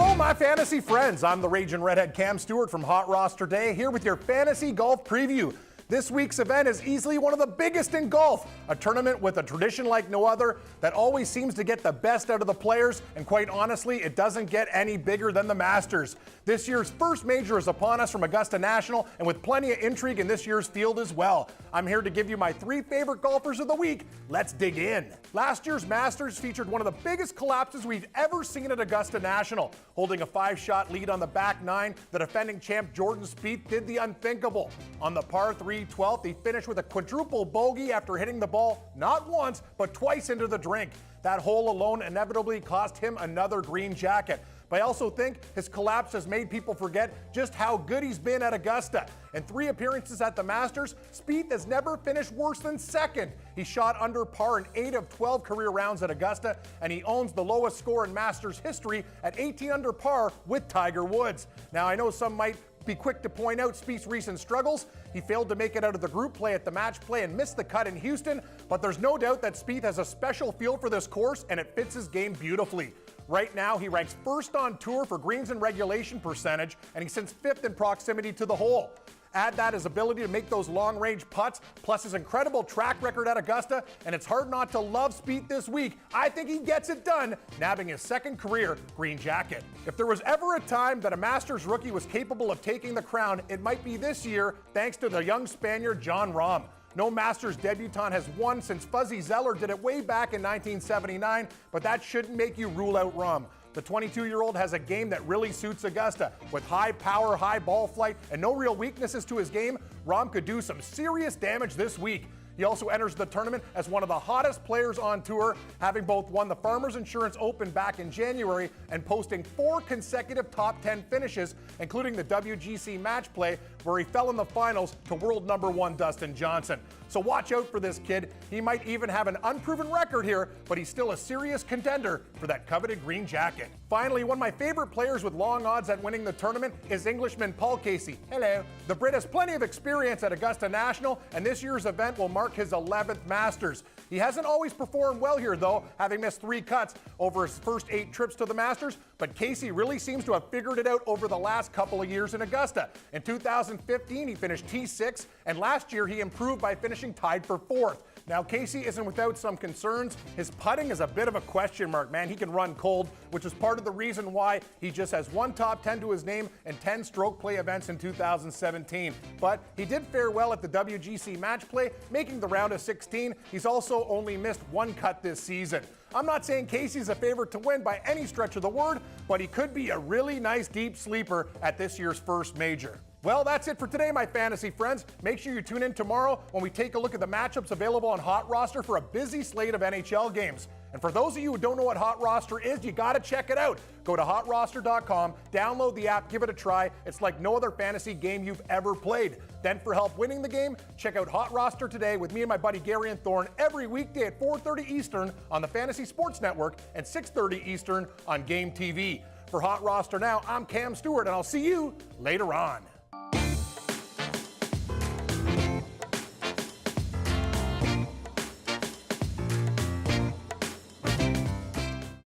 Hello, my fantasy friends. I'm the Raging Redhead Cam Stewart from HotRoster Day, here with your fantasy golf preview. This week's event is easily one of the biggest in golf, a tournament with a tradition like no other that always seems to get the best out of the players, and quite honestly, it doesn't get any bigger than the Masters. This year's first major is upon us from Augusta National, and with plenty of intrigue in this year's field as well. I'm here to give you my 3 favorite golfers of the week. Let's dig in. Last year's Masters featured one of the biggest collapses we've ever seen at Augusta National. Holding a 5-shot lead on the back 9, the defending champ Jordan Spieth did the unthinkable. On the par 3 12th, he finished with a quadruple bogey after hitting the ball not once, but twice into the drink. That hole alone inevitably cost him another green jacket. But I also think his collapse has made people forget just how good he's been at Augusta. In 3 appearances at the Masters, Spieth has never finished worse than second. He shot under par in 8 of 12 career rounds at Augusta, and he owns the lowest score in Masters history at 18 under par with Tiger Woods. Now, I know some might be quick to point out Spieth's recent struggles. He failed to make it out of the group play at the match play and missed the cut in Houston, but there's no doubt that Spieth has a special feel for this course and it fits his game beautifully. Right now, he ranks first on tour for greens and regulation percentage, and he sits 5th in proximity to the hole. Add that his ability to make those long-range putts, plus his incredible track record at Augusta, and it's hard not to love Spieth this week. I think he gets it done, nabbing his second career green jacket. If there was ever a time that a Masters rookie was capable of taking the crown, it might be this year, thanks to the young Spaniard Jon Rahm. No Masters debutant has won since Fuzzy Zoeller did it way back in 1979, but that shouldn't make you rule out Rahm. The 22-year-old has a game that really suits Augusta. With high power, high ball flight, and no real weaknesses to his game, Rahm could do some serious damage this week. He also enters the tournament as one of the hottest players on tour, having both won the Farmers Insurance Open back in January and posting 4 consecutive top 10 finishes, including the WGC match play where he fell in the finals to world number 1 Dustin Johnson. So watch out for this kid. He might even have an unproven record here, but he's still a serious contender for that coveted green jacket. Finally, one of my favorite players with long odds at winning the tournament is Englishman Paul Casey. Hello. The Brit has plenty of experience at Augusta National, and this year's event will mark his 11th Masters. He hasn't always performed well here though, having missed 3 cuts over his first 8 trips to the Masters, but Casey really seems to have figured it out over the last couple of years in Augusta. In 2015, he finished T6, and last year he improved by finishing tied for 4th. Now, Casey isn't without some concerns. His putting is a bit of a question mark, man. He can run cold, which is part of the reason why he just has 1 top 10 to his name and 10 stroke play events in 2017. But he did fare well at the WGC match play, making the round of 16. He's also only missed 1 cut this season. I'm not saying Casey's a favorite to win by any stretch of the word, but he could be a really nice deep sleeper at this year's first major. Well, that's it for today, my fantasy friends. Make sure you tune in tomorrow when we take a look at the matchups available on HotRoster for a busy slate of NHL games. And for those of you who don't know what HotRoster is, you got to check it out. Go to HotRoster.com, download the app, give it a try. It's like no other fantasy game you've ever played. Then for help winning the game, check out HotRoster today with me and my buddy Gary and Thorne every weekday at 4:30 Eastern on the Fantasy Sports Network and 6:30 Eastern on Game TV. For HotRoster Now, I'm Cam Stewart, and I'll see you later on.